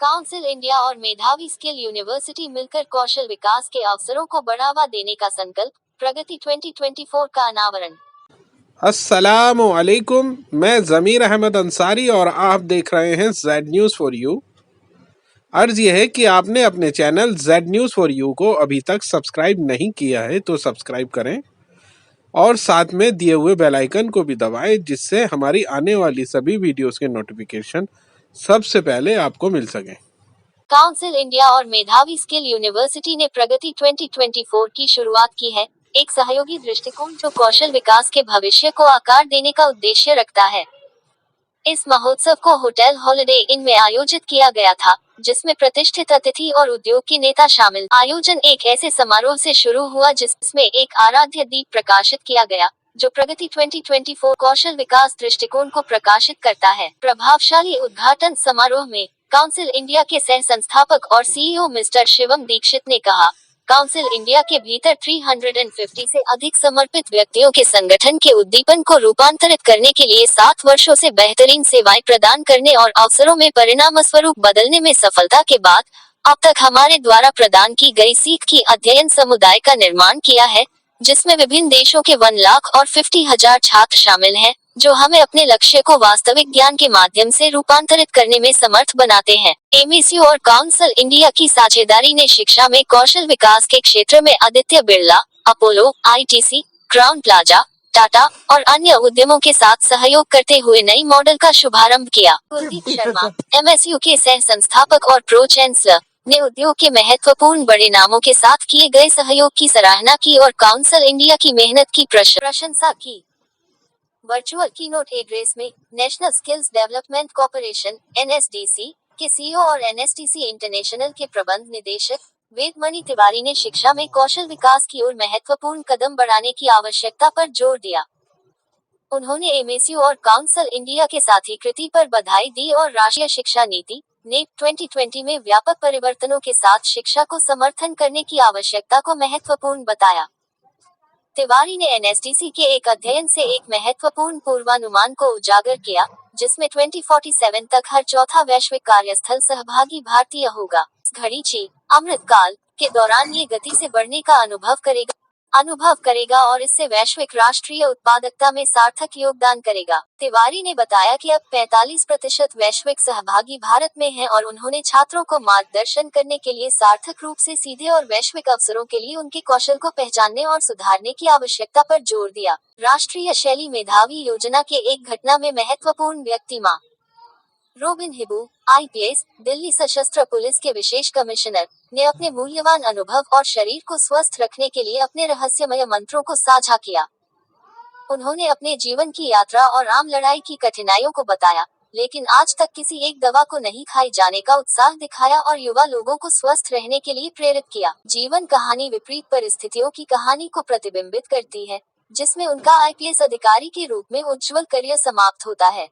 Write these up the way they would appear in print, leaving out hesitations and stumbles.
Council India और मेधावी skill university मिलकर कौशल विकास के अवसरों को बढ़ावा देने का संकल्प, प्रगति 2024 का अनावरण। अस्सलामु अलैकुम, मैं ज़मीर अहमद अंसारी और आप देख रहे हैं जेड न्यूज़ फॉर यू। अर्ज यह है कि आपने अपने channel Z news for you को अभी तक सब्सक्राइब नहीं किया है तो सब्सक्राइब करें और साथ में दिए हुए बेल आइकन को भी दबाएं, जिससे हमारी आने वाली सभी वीडियोस के नोटिफिकेशन सबसे पहले आपको मिल सकें। काउंसिल इंडिया और मेधावी स्किल यूनिवर्सिटी ने प्रगति 2024 की शुरुआत की है, एक सहयोगी दृष्टिकोण जो कौशल विकास के भविष्य को आकार देने का उद्देश्य रखता है। इस महोत्सव को होटल हॉलिडे इन में आयोजित किया गया था, जिसमें प्रतिष्ठित अतिथि और उद्योग के नेता शामिल। आयोजन एक ऐसे समारोह से शुरू हुआ जिसमें एक आराध्य दीप प्रकाशित किया गया, जो प्रगति 2024 कौशल विकास दृष्टिकोण को प्रकाशित करता है। प्रभावशाली उद्घाटन समारोह में काउंसिल इंडिया के सह संस्थापक और सीईओ मिस्टर शिवम दीक्षित ने कहा, काउंसिल इंडिया के भीतर 350 से अधिक समर्पित व्यक्तियों के संगठन के उद्दीपन को रूपांतरित करने के लिए 7 वर्षों से बेहतरीन सेवाएं प्रदान करने और अवसरों में परिणाम स्वरूप बदलने में सफलता के बाद अब तक हमारे द्वारा प्रदान की गई सीख की अध्ययन समुदाय का निर्माण किया है, जिसमें विभिन्न देशों के 1 लाख और 50,000 छात्र शामिल हैं, जो हमें अपने लक्ष्य को वास्तविक ज्ञान के माध्यम से रूपांतरित करने में समर्थ बनाते हैं। एमएसयू और काउंसिल इंडिया की साझेदारी ने शिक्षा में कौशल विकास के क्षेत्र में Aditya Birla, Apollo, ITC, Crowne Plaza, Tata और अन्य उद्यमों के साथ सहयोग करते हुए नई मॉडल का शुभारंभ किया। कुलदीप शर्मा, एमएसयू के सह संस्थापक और प्रो चांसलर, ने उद्योग के महत्वपूर्ण बड़े नामों के साथ किए गए सहयोग की सराहना की और काउंसिल इंडिया की मेहनत की प्रशंसा की। वर्चुअल कीनोट एड्रेस में national skills development corporation (NSDC) के सीईओ और एनएसटीसी इंटरनेशनल के प्रबंध निदेशक वेदमणि तिवारी ने शिक्षा में कौशल विकास की ओर महत्वपूर्ण कदम बढ़ाने की आवश्यकता पर जोर दिया। उन्होंने एमएसयू और काउंसिल इंडिया के साथीकृति पर बधाई दी और राष्ट्रीय शिक्षा नीति (नेप) 2020 में व्यापक परिवर्तनों के साथ शिक्षा को समर्थन करने की आवश्यकता को महत्वपूर्ण बताया। तिवारी ने एनएसडीसी के एक अध्ययन से एक महत्वपूर्ण पूर्वानुमान को उजागर किया, जिसमें 2047 तक हर चौथा वैश्विक कार्यस्थल सहभागी भारतीय होगा। इस घड़ी ची अमृतकाल के दौरान ये गति से बढ़ने का अनुभव करेगा और इससे वैश्विक राष्ट्रीय उत्पादकता में सार्थक योगदान करेगा। तिवारी ने बताया कि अब 45% वैश्विक सहभागी भारत में हैं और उन्होंने छात्रों को मार्गदर्शन करने के लिए सार्थक रूप से सीधे और वैश्विक अवसरों के लिए उनके कौशल को पहचानने और सुधारने की आवश्यकता पर जोर दिया। राष्ट्रीय शैली मेधावी योजना के एक घटना में महत्वपूर्ण व्यक्ति मां रोबिन हिबू, आईपीएस, दिल्ली सशस्त्र पुलिस के विशेष कमिश्नर, ने अपने मूल्यवान अनुभव और शरीर को स्वस्थ रखने के लिए अपने रहस्यमय मंत्रों को साझा किया। उन्होंने अपने जीवन की यात्रा और आम लड़ाई की कठिनाइयों को बताया, लेकिन आज तक किसी एक दवा को नहीं खाए जाने का उत्साह दिखाया और युवा लोगों को स्वस्थ रहने के लिए प्रेरित किया। जीवन कहानी विपरीत परिस्थितियों की कहानी को प्रतिबिंबित करती है, जिसमें उनका आईपीएस अधिकारी के रूप में उज्जवल करियर समाप्त होता है।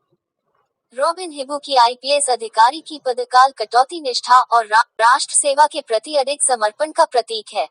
रोबिन हिबू की आईपीएस अधिकारी की पदकाल कटौती निष्ठा और राष्ट्र सेवा के प्रति अधिक समर्पण का प्रतीक है।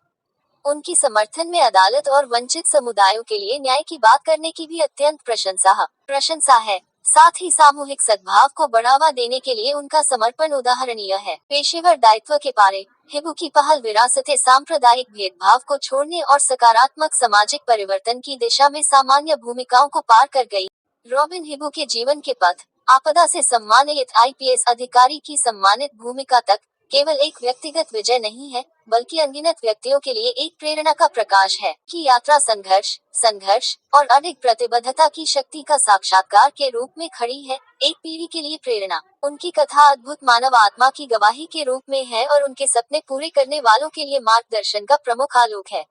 उनकी समर्थन में अदालत और वंचित समुदायों के लिए न्याय की बात करने की भी अत्यंत प्रशंसा है। साथ ही सामूहिक सद्भाव को बढ़ावा देने के लिए उनका समर्पण उदाहरणीय है। पेशेवर दायित्व के पारे हिबू की पहल विरासत सांप्रदायिक भेदभाव को छोड़ने और सकारात्मक सामाजिक परिवर्तन की दिशा में सामान्य भूमिकाओं को पार कर गई। रोबिन हिबू के जीवन के पथ आपदा से सम्मानित आईपीएस अधिकारी की सम्मानित भूमिका तक केवल एक व्यक्तिगत विजय नहीं है, बल्कि अनगिनत व्यक्तियों के लिए एक प्रेरणा का प्रकाश है। की यात्रा संघर्ष और अधिक प्रतिबद्धता की शक्ति का साक्षात्कार के रूप में खड़ी है, एक पीढ़ी के लिए प्रेरणा। उनकी कथा अद्भुत मानव आत्मा की गवाही के रूप में है और उनके सपने पूरे करने वालों के लिए मार्गदर्शन का प्रमुख आलोक है।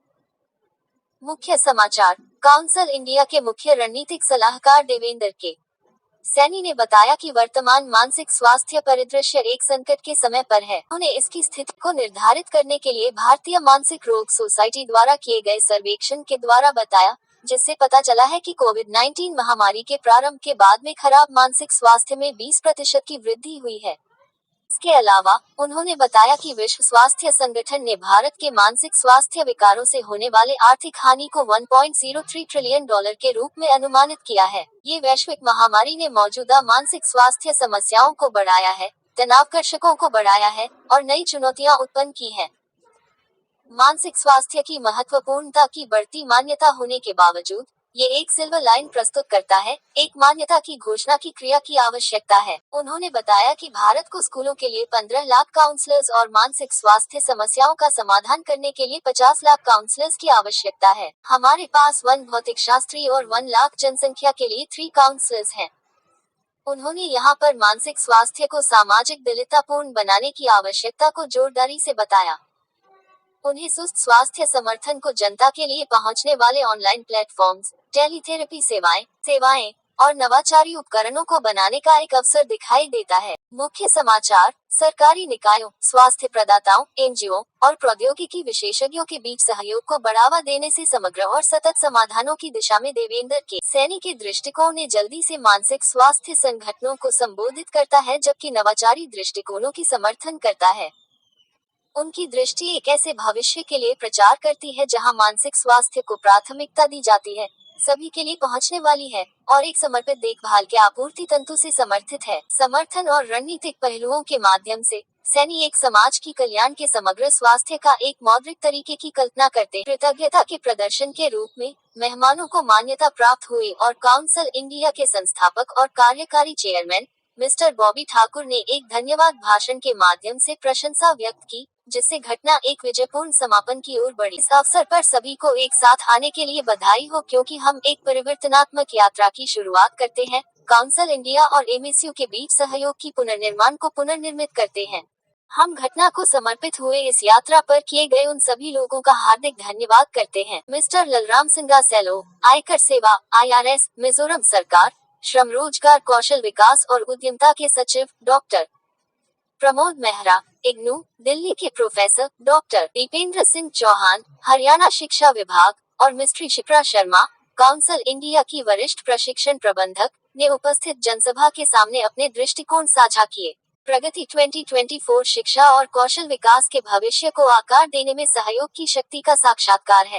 मुख्य समाचार। काउंसिल इंडिया के मुख्य रणनीतिक सलाहकार देवेंद्र के सैनी ने बताया कि वर्तमान मानसिक स्वास्थ्य परिदृश्य एक संकट के समय पर है। उन्होंने इसकी स्थिति को निर्धारित करने के लिए भारतीय मानसिक रोग सोसाइटी द्वारा किए गए सर्वेक्षण के द्वारा बताया, जिससे पता चला है कि कोविड-19 महामारी के प्रारंभ के बाद में खराब मानसिक स्वास्थ्य में 20% की वृद्धि हुई है। इसके अलावा उन्होंने बताया कि विश्व स्वास्थ्य संगठन ने भारत के मानसिक स्वास्थ्य विकारों से होने वाले आर्थिक हानि को $1.03 ट्रिलियन के रूप में अनुमानित किया है। ये वैश्विक महामारी ने मौजूदा मानसिक स्वास्थ्य समस्याओं को बढ़ाया है, तनावकर्षकों को बढ़ाया है और नई चुनौतियां उत्पन्न की हैं। मानसिक स्वास्थ्य की महत्वपूर्णता की बढ़ती मान्यता होने के बावजूद ये एक सिल्वर लाइन प्रस्तुत करता है, एक मान्यता की घोषणा की क्रिया की आवश्यकता है। उन्होंने बताया कि भारत को स्कूलों के लिए 15 लाख काउंसलर्स और मानसिक स्वास्थ्य समस्याओं का समाधान करने के लिए 50 लाख काउंसलर्स की आवश्यकता है। हमारे पास 1 भौतिक शास्त्री और 1 लाख जनसंख्या के लिए 3 काउंसलर्स हैं। उन्होंने यहाँ पर मानसिक स्वास्थ्य को सामाजिक दलितापूर्ण बनाने की आवश्यकता को जोरदारी से बताया। उन्हें सुस्त स्वास्थ्य समर्थन को जनता के लिए पहुंचने वाले ऑनलाइन प्लेटफॉर्म्स, टेलीथेरेपी सेवाएं और नवाचारी उपकरणों को बनाने का एक अवसर दिखाई देता है। मुख्य समाचार, सरकारी निकायों, स्वास्थ्य प्रदाताओं, एनजीओ और प्रौद्योगिकी विशेषज्ञों के बीच सहयोग को बढ़ावा देने से समग्र और सतत समाधानों की दिशा में देवेंद्र के सैनी के दृष्टिकोण ने जल्दी से मानसिक स्वास्थ्य संगठनों को संबोधित करता है, जबकि नवाचारी दृष्टिकोणों की समर्थन करता है। उनकी दृष्टि एक ऐसे भविष्य के लिए प्रचार करती है जहां मानसिक स्वास्थ्य को प्राथमिकता दी जाती है, सभी के लिए पहुंचने वाली है और एक समर्पित देखभाल के आपूर्ति तंतु से समर्थित है। समर्थन और रणनीतिक पहलुओं के माध्यम से सैनी एक समाज की कल्याण के समग्र स्वास्थ्य का एक मौद्रिक तरीके की कल्पना करते। कृतज्ञता के प्रदर्शन के रूप में मेहमानों को मान्यता प्राप्त हुई और काउंसिल इंडिया के संस्थापक और कार्यकारी चेयरमैन मिस्टर बॉबी ठाकुर ने एक धन्यवाद भाषण के माध्यम से प्रशंसा व्यक्त की, जिससे घटना एक विजयपूर्ण समापन की ओर बढ़ी। इस अवसर पर सभी को एक साथ आने के लिए बधाई हो, क्योंकि हम एक परिवर्तनात्मक यात्रा की शुरुआत करते हैं। काउंसिल इंडिया और एमएसयू के बीच सहयोग की पुनर्निर्माण को पुनर्निर्मित करते हैं। हम घटना को समर्पित हुए इस यात्रा पर किए गए उन सभी लोगों का हार्दिक धन्यवाद करते हैं। मिस्टर ललराम सिंघा सेलो, आयकर सेवा, IRS, मिजोरम सरकार, श्रम रोजगार कौशल विकास और उद्यमिता के सचिव डॉक्टर प्रमोद मेहरा, इग्नू, दिल्ली के प्रोफेसर डॉक्टर दीपेंद्र सिंह चौहान, हरियाणा शिक्षा विभाग, और mystery Shipra Sharma, council India की वरिष्ठ प्रशिक्षण प्रबंधक, ने उपस्थित जनसभा के सामने अपने दृष्टिकोण साझा किए। प्रगति 2024 शिक्षा और कौशल विकास के भविष्य को आकार देने में सहयोग की शक्ति का साक्षात्कार है।